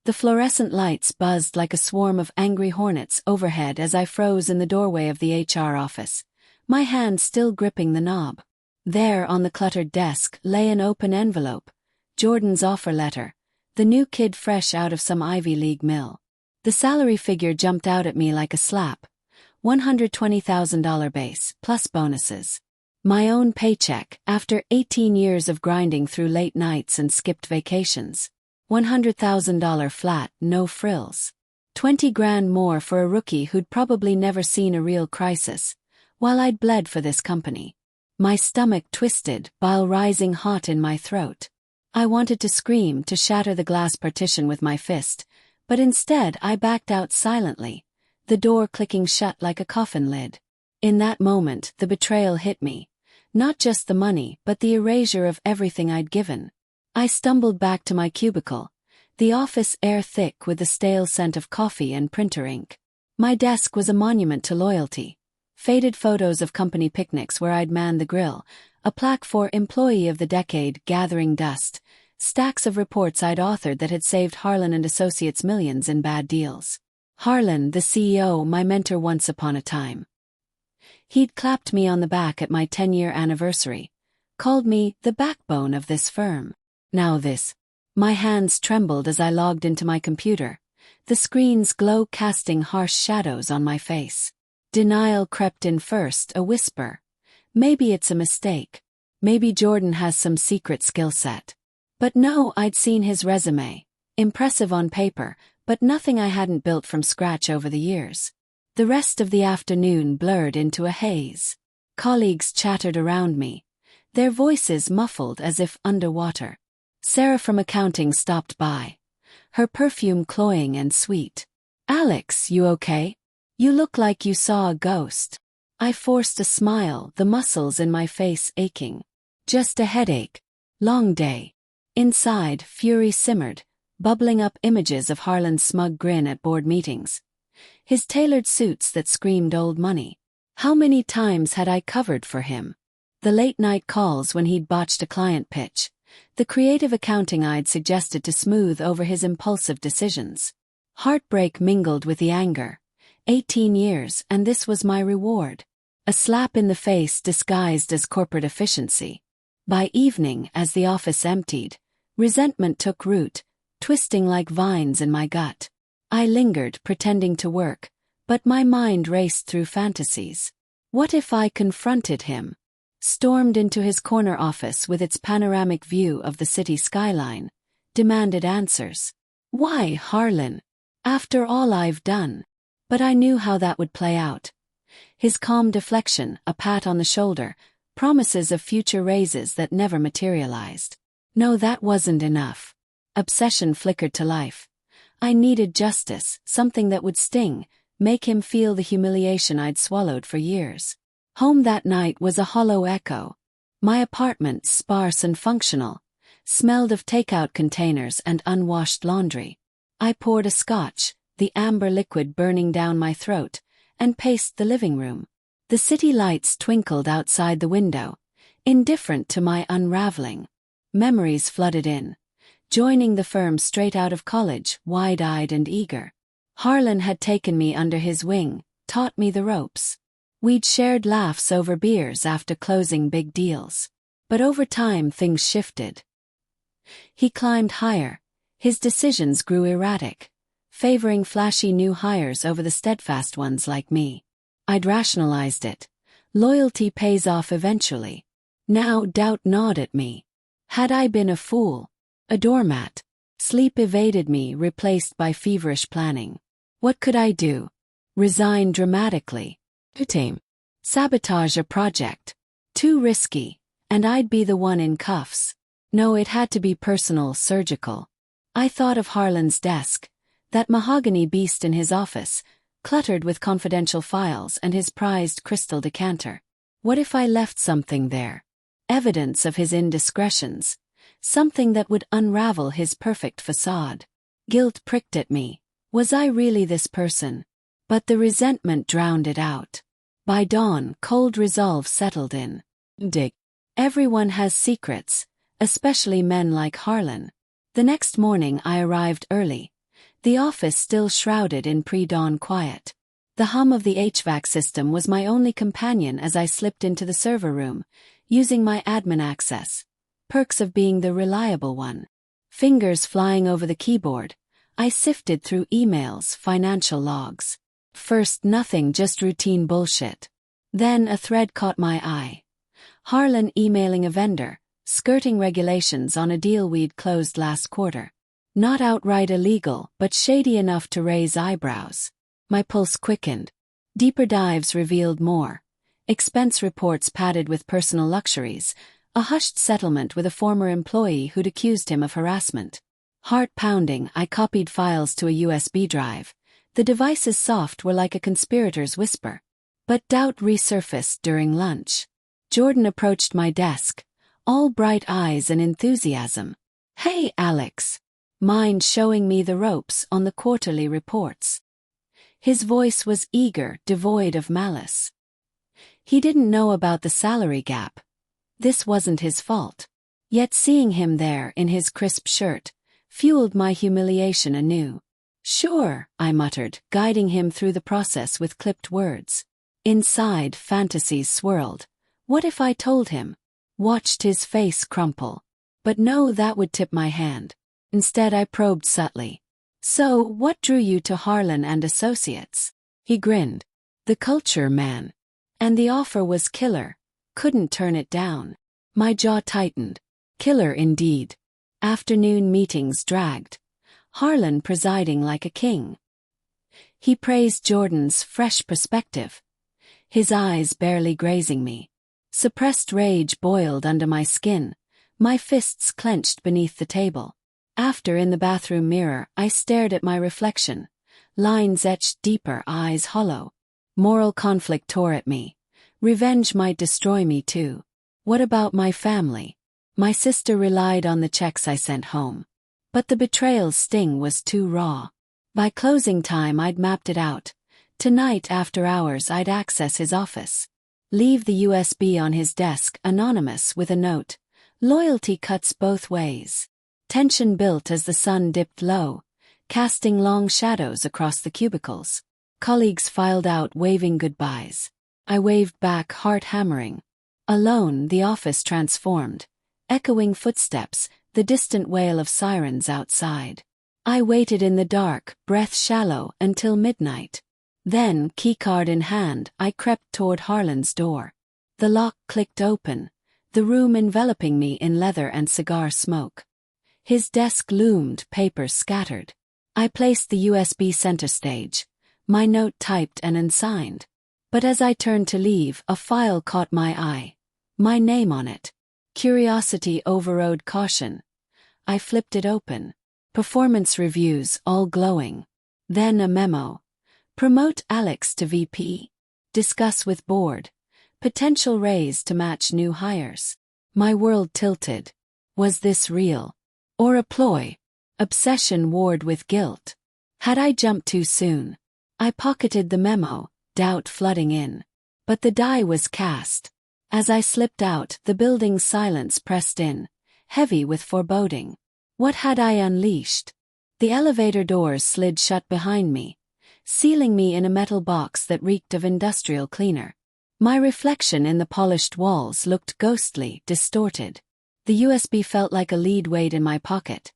The fluorescent lights buzzed like a swarm of angry hornets overhead as I froze in the doorway of the HR office, my hand still gripping the knob. There on the cluttered desk lay an open envelope, Jordan's offer letter, the new kid fresh out of some Ivy League mill. The salary figure jumped out at me like a slap. $120,000 base, plus bonuses. My own paycheck, after 18 years of grinding through late nights and skipped vacations. $100,000 flat, no frills. 20 grand more for a rookie who'd probably never seen a real crisis, while I'd bled for this company. My stomach twisted, bile rising hot in my throat. I wanted to scream, to shatter the glass partition with my fist, but instead I backed out silently, the door clicking shut like a coffin lid. In that moment, the betrayal hit me. Not just the money, but the erasure of everything I'd given. I stumbled back to my cubicle, the office air thick with the stale scent of coffee and printer ink. My desk was a monument to loyalty. Faded photos of company picnics where I'd manned the grill, a plaque for Employee of the Decade gathering dust, stacks of reports I'd authored that had saved Harlan and Associates millions in bad deals. Harlan, the CEO, my mentor once upon a time. He'd clapped me on the back at my 10-year anniversary, called me the backbone of this firm. Now this. My hands trembled as I logged into my computer, the screen's glow casting harsh shadows on my face. Denial crept in first, a whisper. Maybe it's a mistake. Maybe Jordan has some secret skill set. But no, I'd seen his resume. Impressive on paper, but nothing I hadn't built from scratch over the years. The rest of the afternoon blurred into a haze. Colleagues chattered around me, their voices muffled as if underwater. Sarah from accounting stopped by, her perfume cloying and sweet. "Alex, you okay? You look like you saw a ghost." I forced a smile, the muscles in my face aching. "Just a headache. Long day." Inside, fury simmered, bubbling up images of Harlan's smug grin at board meetings. His tailored suits that screamed old money. How many times had I covered for him? The late-night calls when he'd botched a client pitch. The creative accounting I'd suggested to smooth over his impulsive decisions. Heartbreak mingled with the anger. 18 years, and this was my reward. A slap in the face disguised as corporate efficiency. By evening, as the office emptied, resentment took root, twisting like vines in my gut. I lingered, pretending to work, but my mind raced through fantasies. What if I confronted him? Stormed into his corner office with its panoramic view of the city skyline, demanded answers. Why, Harlan? After all I've done. But I knew how that would play out. His calm deflection, a pat on the shoulder, promises of future raises that never materialized. No, that wasn't enough. Obsession flickered to life. I needed justice, something that would sting, make him feel the humiliation I'd swallowed for years. Home that night was a hollow echo. My apartment, sparse and functional, smelled of takeout containers and unwashed laundry. I poured a scotch, the amber liquid burning down my throat, and paced the living room. The city lights twinkled outside the window, indifferent to my unraveling. Memories flooded in, joining the firm straight out of college, wide-eyed and eager. Harlan had taken me under his wing, taught me the ropes. We'd shared laughs over beers after closing big deals. But over time things shifted. He climbed higher. His decisions grew erratic, favoring flashy new hires over the steadfast ones like me. I'd rationalized it. Loyalty pays off eventually. Now doubt gnawed at me. Had I been a fool? A doormat? Sleep evaded me, replaced by feverish planning. What could I do? Resign dramatically? Sabotage a project? Too risky, and I'd be the one in cuffs. No, it had to be personal, surgical. I thought of Harlan's desk, that mahogany beast in his office, cluttered with confidential files and his prized crystal decanter. What if I left something there? Evidence of his indiscretions. Something that would unravel his perfect facade. Guilt pricked at me. Was I really this person? But the resentment drowned it out. By dawn, cold resolve settled in. Everyone has secrets, especially men like Harlan. The next morning I arrived early, The office still shrouded in pre-dawn quiet. The hum of the HVAC system was my only companion as I slipped into the server room, using my admin access. Perks of being the reliable one. Fingers flying over the keyboard, I sifted through emails, financial logs. First nothing, just routine bullshit. Then a thread caught my eye. Harlan emailing a vendor, skirting regulations on a deal we'd closed last quarter. Not outright illegal, but shady enough to raise eyebrows. My pulse quickened. Deeper dives revealed more. Expense reports padded with personal luxuries, a hushed settlement with a former employee who'd accused him of harassment. Heart pounding, I copied files to a USB drive. The device's soft were like a conspirator's whisper. But doubt resurfaced during lunch. Jordan approached my desk, all bright eyes and enthusiasm. "Hey, Alex." Mind showing me the ropes on the quarterly reports. His voice was eager, devoid of malice. He didn't know about the salary gap. This wasn't his fault. Yet seeing him there in his crisp shirt fueled my humiliation anew. "Sure," I muttered, guiding him through the process with clipped words. Inside, fantasies swirled. What if I told him? Watched his face crumple. But no, that would tip my hand. Instead I probed subtly. "So, what drew you to Harlan and Associates?" He grinned. "The culture, man. And the offer was killer. Couldn't turn it down." My jaw tightened. Killer indeed. Afternoon meetings dragged. Harlan presiding like a king. He praised Jordan's fresh perspective. His eyes barely grazing me. Suppressed rage boiled under my skin, my fists clenched beneath the table. After, in the bathroom mirror, I stared at my reflection. Lines etched deeper, eyes hollow. Moral conflict tore at me. Revenge might destroy me too. What about my family? My sister relied on the checks I sent home. But the betrayal's sting was too raw. By closing time I'd mapped it out. Tonight after hours I'd access his office. Leave the USB on his desk, anonymous, with a note. Loyalty cuts both ways. Tension built as the sun dipped low, casting long shadows across the cubicles. Colleagues filed out, waving goodbyes. I waved back, heart hammering. Alone, the office transformed. Echoing footsteps, the distant wail of sirens outside. I waited in the dark, breath shallow, until midnight. Then, keycard in hand, I crept toward Harlan's door. The lock clicked open, the room enveloping me in leather and cigar smoke. His desk loomed, papers scattered. I placed the USB center stage, my note typed and unsigned. But as I turned to leave, a file caught my eye. My name on it. Curiosity overrode caution. I flipped it open. Performance reviews, all glowing. Then a memo. Promote Alex to VP. Discuss with board. Potential raise to match new hires. My world tilted. Was this real? Or a ploy? Obsession warred with guilt. Had I jumped too soon? I pocketed the memo, doubt flooding in. But the die was cast. As I slipped out, the building's silence pressed in, heavy with foreboding. What had I unleashed? The elevator doors slid shut behind me, sealing me in a metal box that reeked of industrial cleaner. My reflection in the polished walls looked ghostly, distorted. The USB felt like a lead weight in my pocket.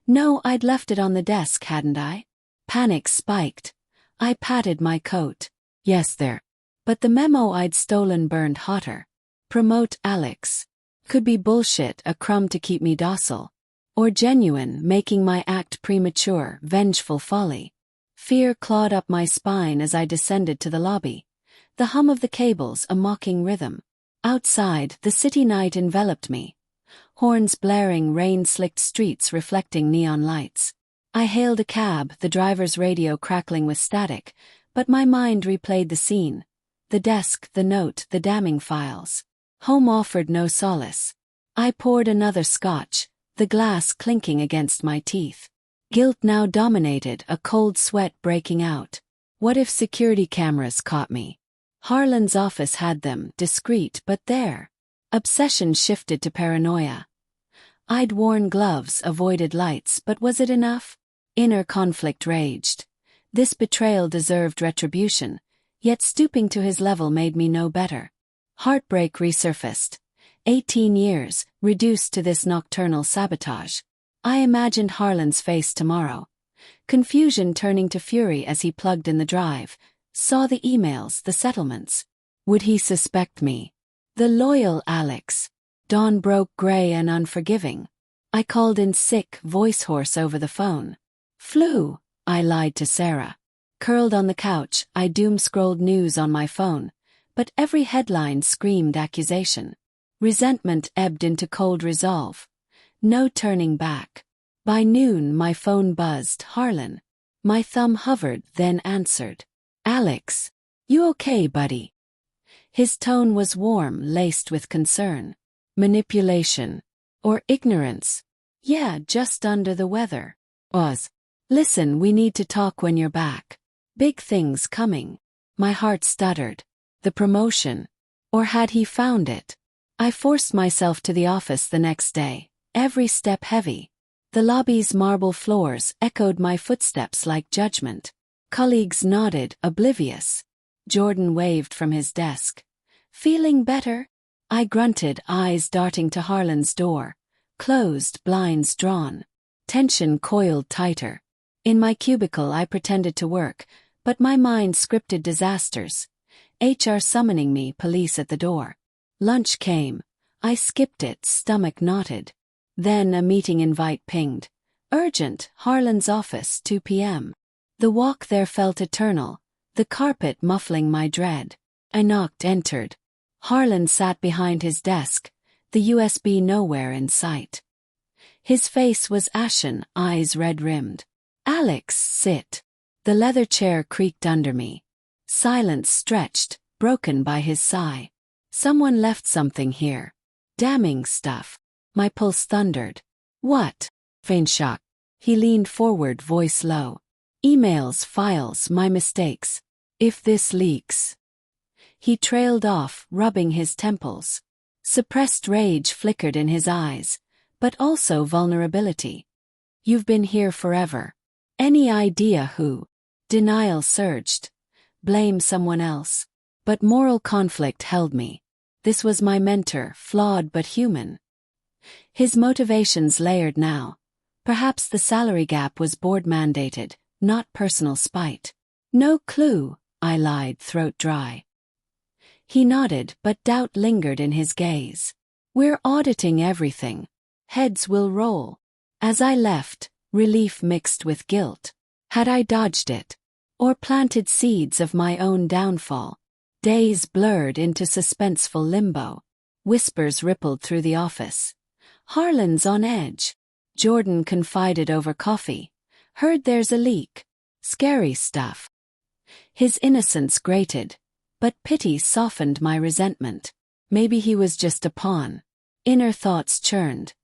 No, I'd left it on the desk, hadn't I? Panic spiked. I patted my coat. Yes, there. But the memo I'd stolen burned hotter. Promote Alex. Could be bullshit, a crumb to keep me docile. Or genuine, making my act premature, vengeful folly. Fear clawed up my spine as I descended to the lobby. The hum of the cables a mocking rhythm. Outside, the city night enveloped me. Horns blaring, rain-slicked streets reflecting neon lights. I hailed a cab, the driver's radio crackling with static, but my mind replayed the scene. The desk, the note, the damning files. Home offered no solace. I poured another scotch, the glass clinking against my teeth. Guilt now dominated, a cold sweat breaking out. What if security cameras caught me? Harlan's office had them, discreet but there. Obsession shifted to paranoia. I'd worn gloves, avoided lights, but was it enough? Inner conflict raged. This betrayal deserved retribution, yet stooping to his level made me know better. Heartbreak resurfaced. 18 years, reduced to this nocturnal sabotage. I imagined Harlan's face tomorrow. Confusion turning to fury as he plugged in the drive. Saw the emails, the settlements. Would he suspect me? The loyal Alex. Dawn broke gray and unforgiving. I called in sick, voice hoarse over the phone. Flu, I lied to Sarah. Curled on the couch, I doom-scrolled news on my phone, but every headline screamed accusation. Resentment ebbed into cold resolve. No turning back. By noon my phone buzzed. Harlan. My thumb hovered, then answered. Alex. You okay, buddy? His tone was warm, laced with concern. Manipulation. Or ignorance. Yeah, just under the weather. Listen, we need to talk when you're back. Big things coming. My heart stuttered. The promotion. Or had he found it? I forced myself to the office the next day, every step heavy. The lobby's marble floors echoed my footsteps like judgment. Colleagues nodded, oblivious. Jordan waved from his desk. Feeling better? I grunted, eyes darting to Harlan's door. Closed, blinds drawn. Tension coiled tighter. In my cubicle I pretended to work, but my mind scripted disasters. HR summoning me, police at the door. Lunch came. I skipped it, stomach knotted. Then a meeting invite pinged. Urgent, Harlan's office, 2 p.m. The walk there felt eternal, the carpet muffling my dread. I knocked, entered. Harlan sat behind his desk, the USB nowhere in sight. His face was ashen, eyes red-rimmed. Alex, sit. The leather chair creaked under me. Silence stretched, broken by his sigh. Someone left something here. Damning stuff. My pulse thundered. What? Faint shock. He leaned forward, voice low. Emails, files, my mistakes. If this leaks. He trailed off, rubbing his temples. Suppressed rage flickered in his eyes, but also vulnerability. You've been here forever. Any idea who? Denial surged. Blame someone else. But moral conflict held me. This was my mentor, flawed but human. His motivations layered now. Perhaps the salary gap was board-mandated, not personal spite. No clue, I lied, throat dry. He nodded, but doubt lingered in his gaze. We're auditing everything. Heads will roll. As I left, relief mixed with guilt. Had I dodged it? Or planted seeds of my own downfall? Days blurred into suspenseful limbo. Whispers rippled through the office. Harlan's on edge. Jordan confided over coffee. Heard there's a leak. Scary stuff. His innocence grated, but pity softened my resentment. Maybe he was just a pawn. Inner thoughts churned.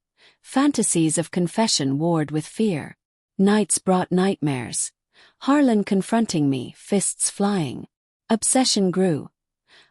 Fantasies of confession warred with fear. Nights brought nightmares. Harlan confronting me, fists flying. Obsession grew.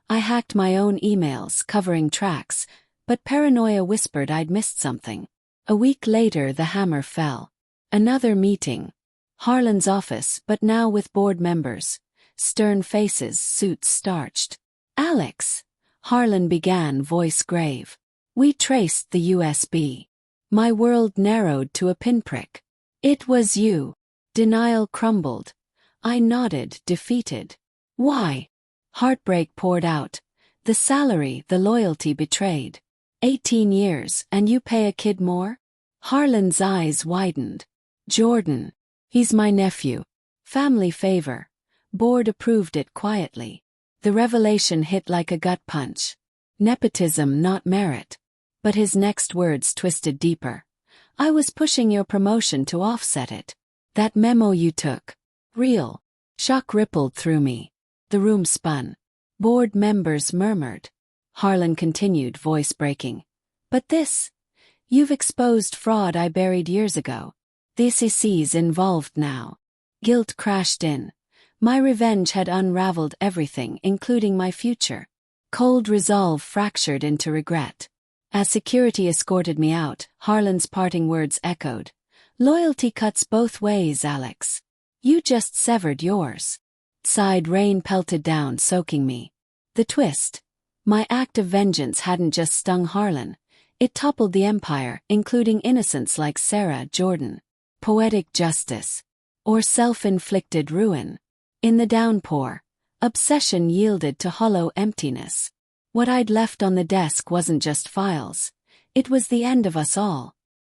I hacked my own emails, covering tracks, but paranoia whispered I'd missed something. A week later the hammer fell. Another meeting. Harlan's office, but now with board members. Stern faces, suits starched. Alex. Harlan began, voice grave. We traced the USB. My world narrowed to a pinprick. It was you. Denial crumbled. I nodded, defeated. Why? Heartbreak poured out. The salary, the loyalty betrayed. 18 years, and you pay a kid more? Harlan's eyes widened. Jordan. He's my nephew. Family favor. Board approved it quietly. The revelation hit like a gut punch. Nepotism, not merit. But his next words twisted deeper. I was pushing your promotion to offset it. That memo you took. Real. Shock rippled through me. The room spun. Board members murmured. Harlan continued, voice breaking. But this? You've exposed fraud I buried years ago. The SEC's involved now. Guilt crashed in. My revenge had unraveled everything, including my future. Cold resolve fractured into regret. As security escorted me out, Harlan's parting words echoed. Loyalty cuts both ways, Alex. You just severed yours. Sighed rain pelted down, soaking me. The twist. My act of vengeance hadn't just stung Harlan. It toppled the empire, including innocents like Sarah Jordan. Poetic justice. Or self-inflicted ruin. In the downpour, obsession yielded to hollow emptiness. What I'd left on the desk wasn't just files. It was the end of us all.